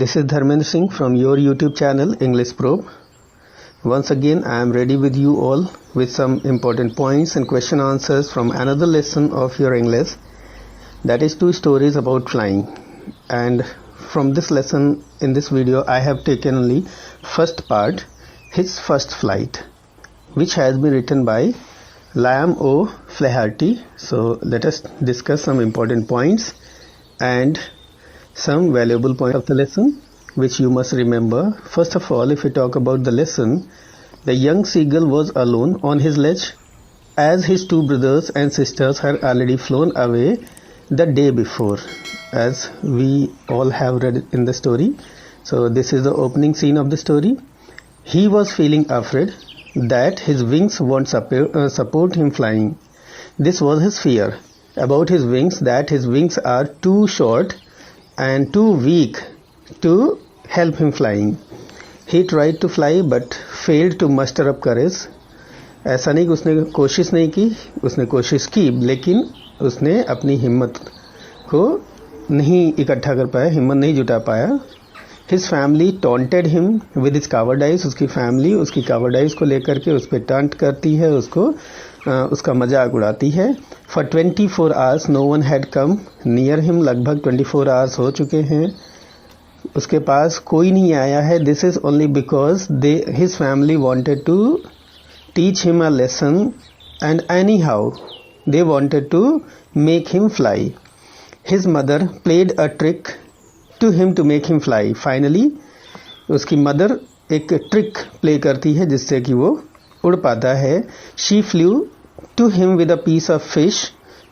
This is Dharmendra Singh from your YouTube channel English Probe. Once again I am ready with you all with some important points and question answers from another lesson of your English, that is 2 stories about flying. And from this lesson, in this video I have taken only first part, his first flight, which has been written by Liam O. Flaherty. So let us discuss some important points and some valuable points of the lesson which you must remember. First of all, if we talk about the lesson, the young seagull was alone on his ledge as his 2 brothers and sisters had already flown away the day before, as we all have read in the story. So this is the opening scene of the story. He was feeling afraid that his wings won't support him flying. This was his fear about his wings, that his wings are too short and too weak to help him flying. He tried to fly but failed to muster up courage. ऐसा नहीं कि उसने कोशिश नहीं की, उसने कोशिश की लेकिन उसने अपनी हिम्मत को नहीं इकट्ठा कर पाया, हिम्मत नहीं जुटा पाया. His family taunted him with his cowardice. उसकी फैमिली उसकी cowardice को लेकर के उस पर टॉन्ट करती है, उसको उसका मजाक उड़ाती है. For 24 hours no one had come near him. लगभग 24 hours हो चुके हैं, उसके पास कोई नहीं आया है. This is only because his family wanted to teach him a lesson and anyhow they wanted to make him fly. His mother played a trick to him to make him fly. Finally उसकी mother एक trick play करती है जिससे कि वो उड़ पाता है. She flew to him with a piece of fish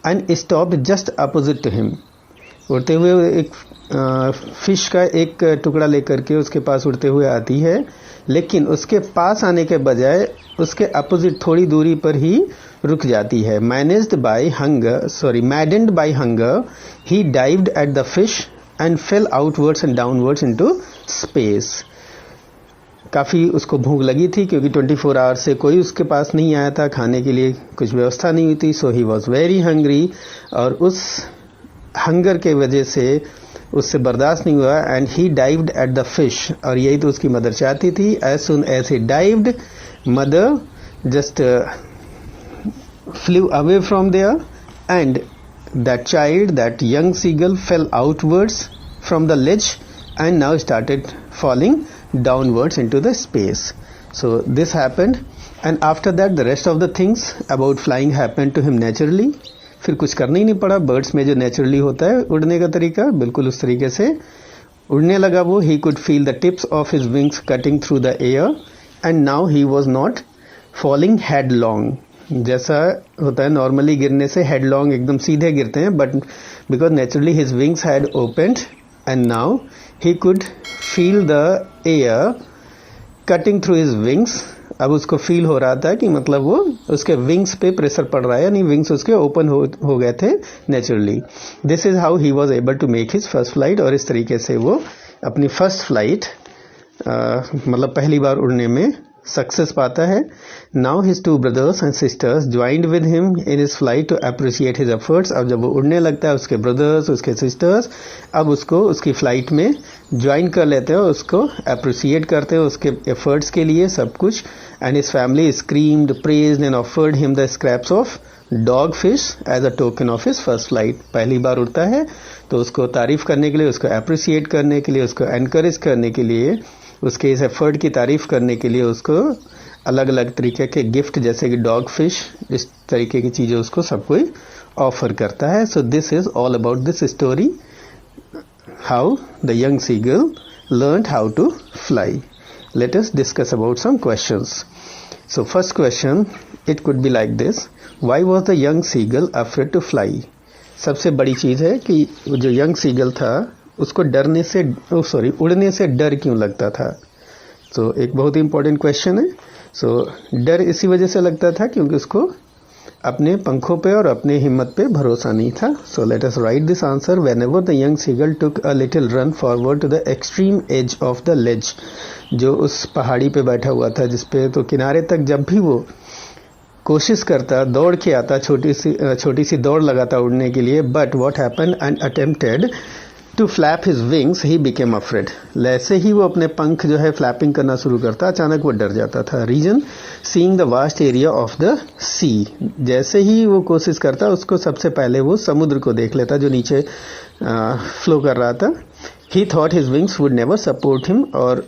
and stopped just opposite to him. उड़ते हुए एक फिश का एक टुकड़ा लेकर के उसके पास उड़ते हुए आती है, लेकिन उसके पास आने के बजाय उसके अपोजिट थोड़ी दूरी पर ही रुक जाती है. Maddened by hunger, he dived at the fish and fell outwards and downwards into space. काफ़ी उसको भूख लगी थी क्योंकि 24 आवर्स से कोई उसके पास नहीं आया था, खाने के लिए कुछ व्यवस्था नहीं हुई थी. सो ही वॉज वेरी हंग्री और उस हंगर के वजह से उससे बर्दाश्त नहीं हुआ. And he dived at the fish, और यही तो उसकी मदर चाहती थी. As soon as he dived, mother just flew away from there and that child, that young seagull, fell outwards from the ledge and now started falling downwards into the space. So this happened, and after that the rest of the things about flying happened to him naturally. फिर कुछ करना ही नहीं पड़ा. Birds में जो naturally होता है उड़ने का तरीका, बिल्कुल उस तरीके से उड़ने लगा वो. He could feel the tips of his wings cutting through the air and now he was not falling headlong. जैसा होता है नॉर्मली गिरने से हेडलॉन्ग एकदम सीधे गिरते हैं, but because naturally his wings had opened and now he could feel the air cutting through his wings. अब उसको फील हो रहा था कि मतलब वो उसके विंग्स पे प्रेशर पड़ रहा है, यानी विंग्स उसके ओपन हो गए थे naturally. This is how he was able to make his first flight, और इस तरीके से वो अपनी फर्स्ट फ्लाइट मतलब पहली बार उड़ने में सक्सेस पाता है. Now his 2 brothers and sisters joined with him in his flight to appreciate his efforts. अब जब वो उड़ने लगता है उसके ब्रदर्स उसके सिस्टर्स अब उसको उसकी फ्लाइट में ज्वाइन कर लेते हैं, उसको अप्रिशिएट करते हैं उसके एफर्ट्स के लिए सब कुछ. And his family screamed, praised and offered him the scraps of dog fish as a token of his first flight. पहली बार उड़ता है तो उसको तारीफ करने के लिए, उसको अप्रिशिएट करने के लिए, उसको एनकरेज करने के लिए, उसके इस एफर्ट की तारीफ करने के लिए उसको अलग अलग तरीके के गिफ्ट जैसे कि डॉग फिश, इस तरीके की चीज़ें उसको सब कोई ऑफर करता है. So this is all about this story, how the young seagull learned how to fly. Let us discuss about some questions. So first question, it could be like this: why was the young seagull afraid to fly? सबसे बड़ी चीज़ है कि जो young seagull था उसको उड़ने से डर क्यों लगता था. तो एक बहुत ही इंपॉर्टेंट क्वेश्चन है. सो डर इसी वजह से लगता था क्योंकि उसको अपने पंखों पे और अपने हिम्मत पे भरोसा नहीं था. So let us write this answer. Whenever the young seagull took a little run forward to the extreme edge of the ledge, जो उस पहाड़ी पे बैठा हुआ था जिसपे, तो किनारे तक जब भी वो कोशिश करता, दौड़ के आता, छोटी सी दौड़ लगाता उड़ने के लिए. But what happened and attempted to flap his wings he became afraid. जैसे ही वो अपने पंख जो है फ्लैपिंग करना शुरू करता, अचानक वो डर जाता था. Reason, seeing the vast area of the sea. जैसे ही वो कोशिश करता, उसको सबसे पहले वो समुद्र को देख लेता जो नीचे फ्लो कर रहा था. ही thought his wings would never support him. और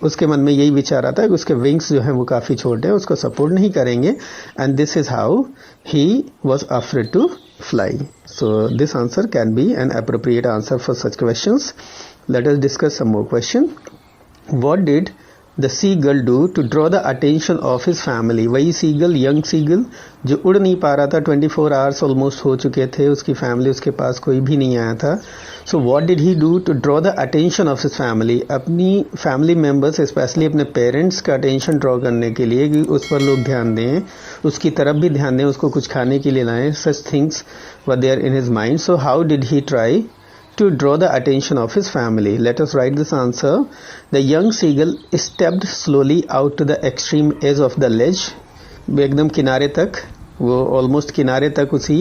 उसके मन में यही विचार आता है कि उसके विंग्स जो हैं वो काफ़ी छोटे हैं, उसको सपोर्ट नहीं करेंगे. And this is how he was afraid to fly. So this answer can be an appropriate answer for such questions. Let us discuss some more question. What did the seagull do to draw the attention of his family? वही seagull, young seagull जो उड़ नहीं पा रहा था, 24 hours almost हो चुके थे, उसकी family उसके पास कोई भी नहीं आया था. So what did he do to draw the attention of his family? अपनी family members, especially अपने parents का attention draw करने के लिए कि उस पर लोग ध्यान दें, उसकी तरफ भी ध्यान दें, उसको कुछ खाने के लिए लाएं. Such things were there in his mind. So how did he try to draw the attention of his family? Let us write this answer. The young seagull stepped slowly out to the extreme edge of the ledge. एकदम किनारे तक, वो almost किनारे तक उसी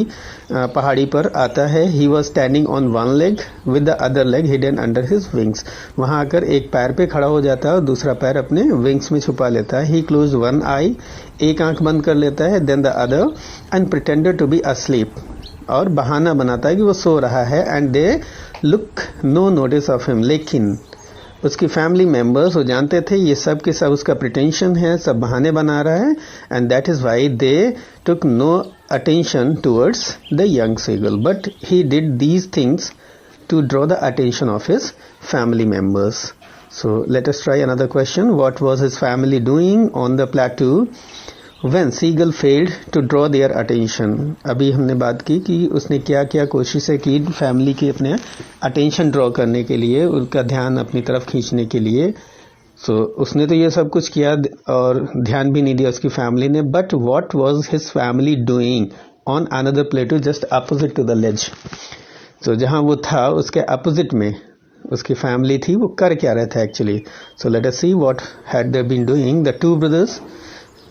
पहाड़ी पर आता है. He was standing on one leg with the other leg hidden under his wings. वहां आकर एक पैर पे खड़ा हो जाता है और दूसरा पैर अपने विंग्स में छुपा लेता है. ही क्लोज वन आई, एक आंख बंद कर लेता है. Then the other and pretended to be asleep, और बहाना बनाता है कि वो सो रहा है. And they look no notice of him. लेकिन उसकी फैमिली मेंबर्स वो जानते थे ये सब के सब उसका प्रिटेंशन है, सब बहाने बना रहा है. And that is why they took no attention towards the young seagull. But he did these things to draw the attention of his family members. So let us try another question. What was his family doing on the plateau when seagull failed to draw their attention? अभी हमने बात की कि उसने क्या क्या कोशिशें की फैमिली की अपने अटेंशन ड्रॉ करने के लिए, उनका ध्यान अपनी तरफ खींचने के लिए. सो उसने तो ये सब कुछ किया और ध्यान भी नहीं दिया उसकी फैमिली ने. But what was his family doing on another plateau just opposite to the ledge? So जहां वो था उसके अपोजिट में उसकी फैमिली थी, वो कर क्या रहे थे actually. So let us see what had they been doing. The two brothers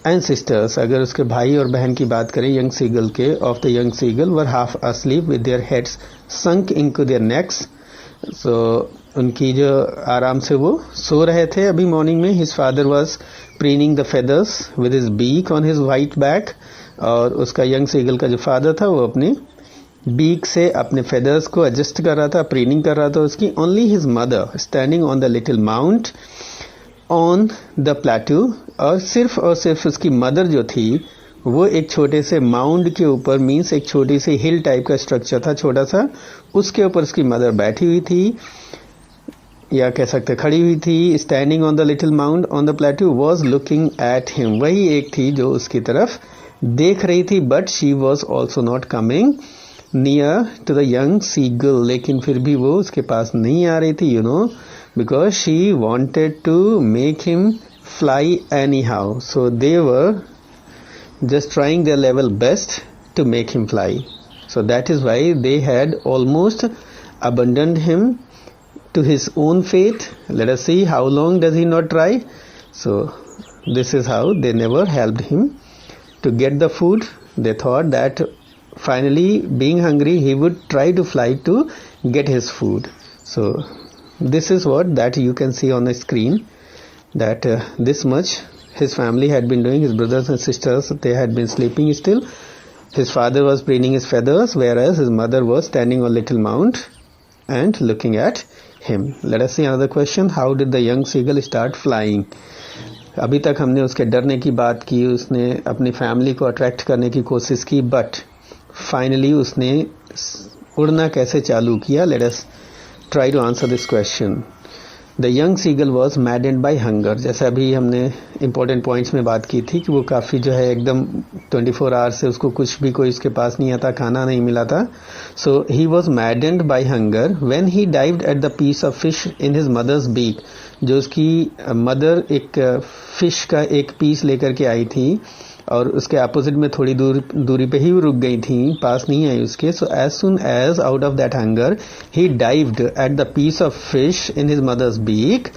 and sisters, अगर उसके भाई और बहन की बात करें यंग सीगल के, of the young seagull were half asleep with their heads sunk into their necks. So उनकी जो आराम से वो सो रहे थे अभी मॉर्निंग में. His father was preening the feathers with his beak on his white back. और उसका यंग सीगल का जो फादर था वो अपने बीक से अपने फेदर्स को एडजस्ट कर रहा था, प्रीनिंग कर रहा था उसकी. Only his mother standing on the little mount on the प्लेटू. और सिर्फ उसकी मदर जो थी वो एक छोटे से माउंड के ऊपर, मीन्स एक छोटी सी हिल टाइप का स्ट्रक्चर था छोटा सा, उसके ऊपर उसकी मदर बैठी हुई थी, या कह सकते खड़ी हुई थी. Standing on the little mound on the plateau was looking at him. वही एक थी जो उसकी तरफ देख रही थी. But she was also not coming near to the young seagull. लेकिन फिर भी वो उसके पास नहीं आ रही थी, because she wanted to make him fly anyhow. So they were just trying their level best to make him fly. So that is why they had almost abandoned him to his own fate. Let us see how long does he not try. So this is how they never helped him to get the food. They thought that finally, being hungry, he would try to fly to get his food. So this is what that you can see on the screen, that this much his family had been doing. His brothers and sisters, they had been sleeping still. His father was preening his feathers, whereas his mother was standing on little mount and looking at him. Let us see another question. How did the young seagull start flying? अभी तक हमने उसके डरने की बात की, उसने अपनी फैमिली को अट्रैक्ट करने की कोशिश की, बट फाइनली उसने उड़ना कैसे चालू किया? Let us try to answer this question. The young seagull was maddened by hunger. जैसे अभी हमने important points में बात की थी कि वो काफ़ी जो है एकदम 24 hours से उसको कुछ भी कोई उसके पास नहीं आता, खाना नहीं मिला था. So he was maddened by hunger when he dived at the piece of fish in his mother's beak. जो उसकी मदर एक फिश का एक पीस लेकर के आई थी और उसके अपोजिट में थोड़ी दूरी पे ही रुक गई थी, पास नहीं आई उसके. So as soon as out of that hunger he dived at the piece of fish in his mother's beak.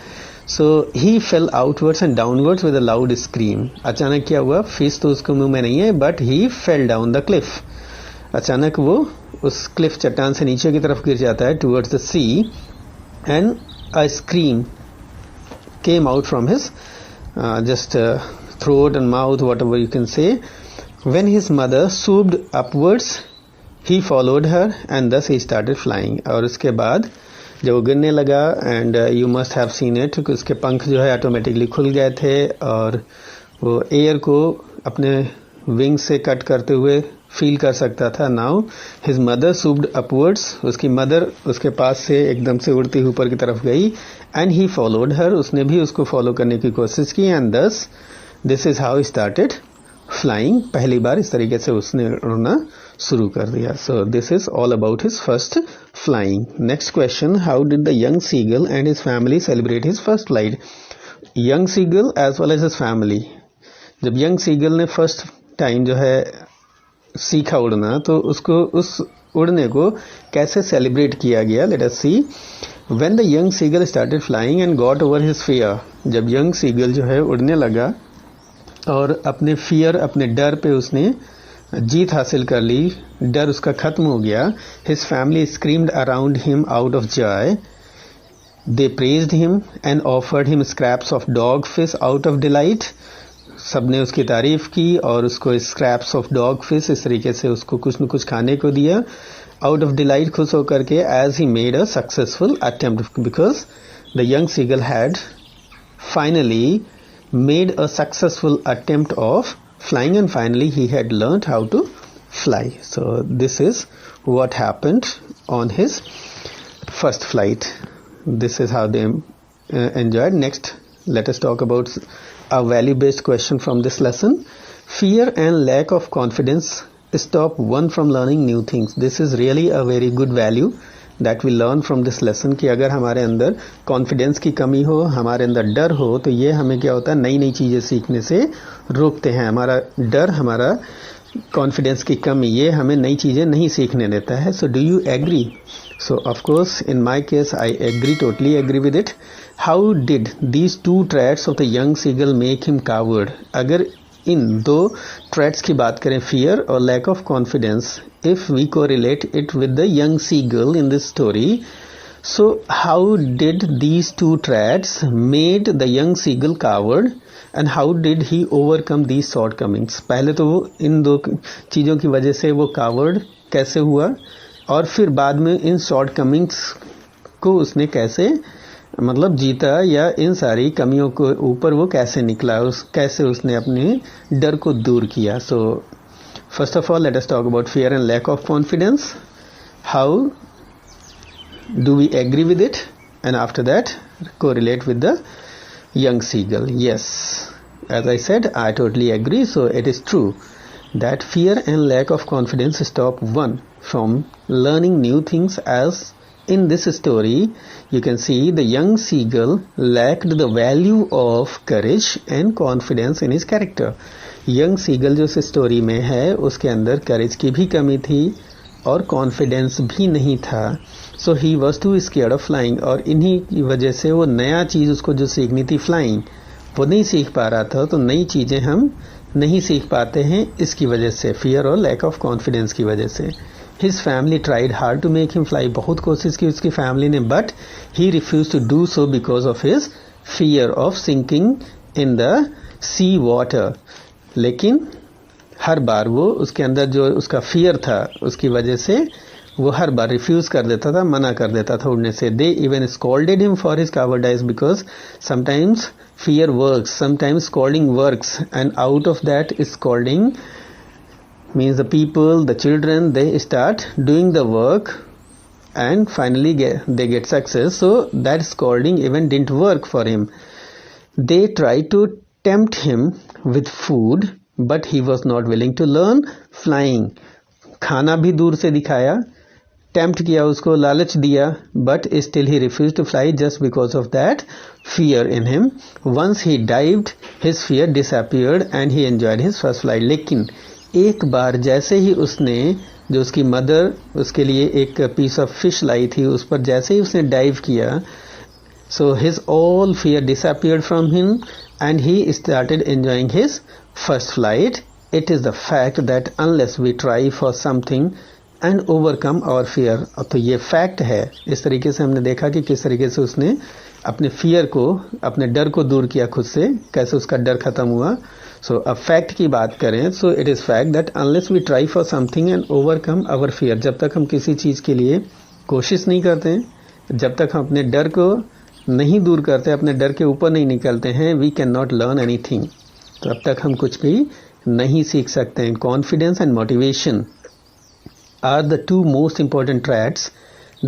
So he fell outwards and downwards with a loud scream. अचानक क्या हुआ? फिश तो उसके मुंह में नहीं है, but he fell down the Cliff. अचानक वो उस क्लिफ चट्टान से नीचे की तरफ गिर जाता है towards the sea and a scream came out from his just throat and mouth, whatever you can say. When his mother swooped upwards, he followed her and thus he started flying. और उसके बाद जब वो गिरने लगा and you must have seen it, उसके पंख जो है ऑटोमेटिकली खुल गए थे और वो एयर को अपने विंग से कट करते हुए फील कर सकता था. नाउ हिज मदर सूब्ड अपवर्ड्स, उसकी मदर उसके पास से एकदम से उड़ती हुई ऊपर की तरफ गई एंड ही फॉलोड हर, उसने भी उसको फॉलो करने की कोशिश की एंड दस this is how he started flying. पहली बार इस तरीके से उसने उड़ना शुरू कर दिया. So this is all about his first flying. Next question, how did the young seagull and his family celebrate his first flight? Young seagull as well as his family, जब यंग सीगल ने first time जो है सीखा उड़ना तो उसको उस उड़ने को कैसे सेलिब्रेट किया गया. Let us see. When the young seagull started flying and got over his fear, जब यंग सीगल जो है उड़ने लगा और अपने फियर, अपने डर पे उसने जीत हासिल कर ली, डर उसका खत्म हो गया. His family screamed around him out of Joy. They praised him and offered him scraps of dog fish out of delight. सबने उसकी तारीफ की और उसको स्क्रैप्स ऑफ डॉग फिश, इस तरीके से उसको कुछ न कुछ खाने को दिया. आउट ऑफ डिलाइट, खुश होकर के, as he made a successful attempt, because the young seagull had finally made a successful attempt of flying and finally he had learned how to fly. So this is what happened on his first flight. This is how they enjoyed. Next, let us talk about a value based question from this lesson. Fear and lack of confidence stop one from learning new things. This is really a very good value that we learn from this lesson कि अगर हमारे अंदर confidence की कमी हो, हमारे अंदर डर हो, तो ये हमें क्या होता है, नई नई चीज़ें सीखने से रोकते हैं. हमारा डर, हमारा कॉन्फिडेंस की कमी, ये हमें नई चीज़ें नहीं सीखने देता है. So do you agree? So of course in my case I agree, totally agree with it. How did these two traits of the young seagull make him coward? अगर इन दो ट्रेट्स की बात करें, फियर और lack of confidence, if we correlate it with the young seagull in this story, so how did these two traits made the young seagull coward and how did he overcome these shortcomings? पहले तो वो इन दो चीज़ों की वजह से वो coward कैसे हुआ और फिर बाद में इन shortcomings को उसने कैसे मतलब जीता, या इन सारी कमियों को ऊपर वो कैसे निकला, कैसे उसने अपने डर को दूर किया. सो first of all, let us talk about fear and lack of confidence. How do we agree with it? And after that, correlate with the young seagull. Yes, as I said, I totally agree. So it is true that fear and lack of confidence stop one from learning new things. As in this story, you can see the young seagull lacked the value of courage and confidence in his character. Young seagull जो इस story में है उसके अंदर करेज की भी कमी थी और कॉन्फिडेंस भी नहीं था. So he was too scared of flying, और इन्हीं की वजह से वो नया चीज़ उसको जो सीखनी थी फ्लाइंग, वो नहीं सीख पा रहा था. तो नई चीज़ें हम नहीं सीख पाते हैं इसकी वजह से, फियर और लैक ऑफ कॉन्फिडेंस की वजह से. His family tried hard to make him fly, बहुत कोशिश की उसकी फैमिली ने, but he refuse to do so because of his fear of sinking in the sea water. लेकिन हर बार वो उसके अंदर जो उसका फियर था उसकी वजह से वो हर बार रिफ्यूज कर देता था, मना कर देता था उड़ने से. They even scolded him for his कावर्डाइज because sometimes fear works, sometimes scolding works, and out of that scolding means the people, the children, they start doing the work and finally they get success. So that scolding even didn't work for him. They tried to tempt him with food, but he was not willing to learn flying. खाना भी दूर से दिखाया, tempt किया उसको, लालच दिया, but still he refused to fly just because of that fear in him. Once he dived, his fear disappeared and he enjoyed his first flight. लेकिन एक बार जैसे ही उसने, जो उसकी मदर उसके लिए एक पीस ऑफ फिश लाई थी, उस पर जैसे ही उसने डाइव किया, so his all fear disappeared from him and he started enjoying his first flight it is the fact that unless we try for something and overcome our fear. तो ये fact है. इस तरीके से हमने देखा कि किस तरीके से उसने अपने फियर को, अपने डर को दूर किया खुद से, कैसे उसका डर खत्म हुआ. सो अब फैक्ट की बात करें, so it is fact that unless we try for something and overcome our fear, जब तक हम किसी चीज़ के लिए कोशिश नहीं करते हैं, जब तक हम अपने डर को नहीं दूर करते, अपने डर के ऊपर नहीं निकलते हैं, we can not learn anything. तो अब तक हम कुछ भी नहीं सीख सकते हैं. Confidence and motivation are the two most important traits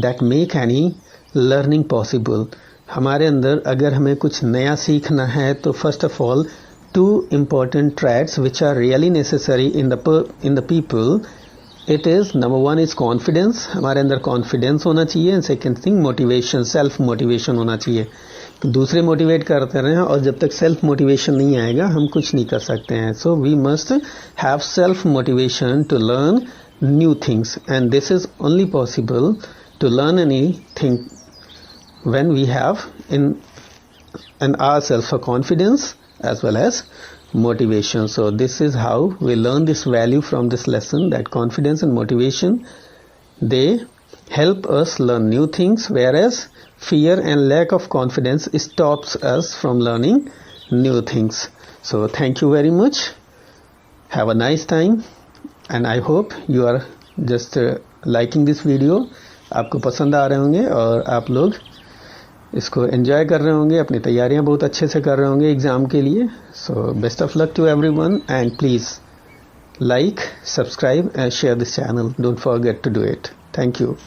that make any learning possible. हमारे अंदर अगर हमें कुछ नया सीखना है तो first of all two important traits which are really necessary in the people. It is number one is confidence. हमारे अंदर confidence होना चाहिए, and second thing motivation, self motivation होना चाहिए. दूसरे मोटिवेट करते रहें और जब तक सेल्फ मोटिवेशन नहीं आएगा हम कुछ नहीं कर सकते हैं. So we must have self motivation to learn new things, and this is only possible to learn anything when we have in ourselves a confidence as well as motivation. So this is how we learn this value from this lesson, that confidence and motivation, they help us learn new things, whereas fear and lack of confidence stops us from learning new things. So thank you very much. Have a nice time. And I hope you are just liking this video. आपको पसंद आ रहे होंगे और आप लोग इसको enjoy कर रहे होंगे, अपनी तैयारियां बहुत अच्छे से कर रहे होंगे एग्ज़ाम के लिए. So best of luck to everyone, and please like, subscribe and share this channel. Don't forget to do it. Thank you.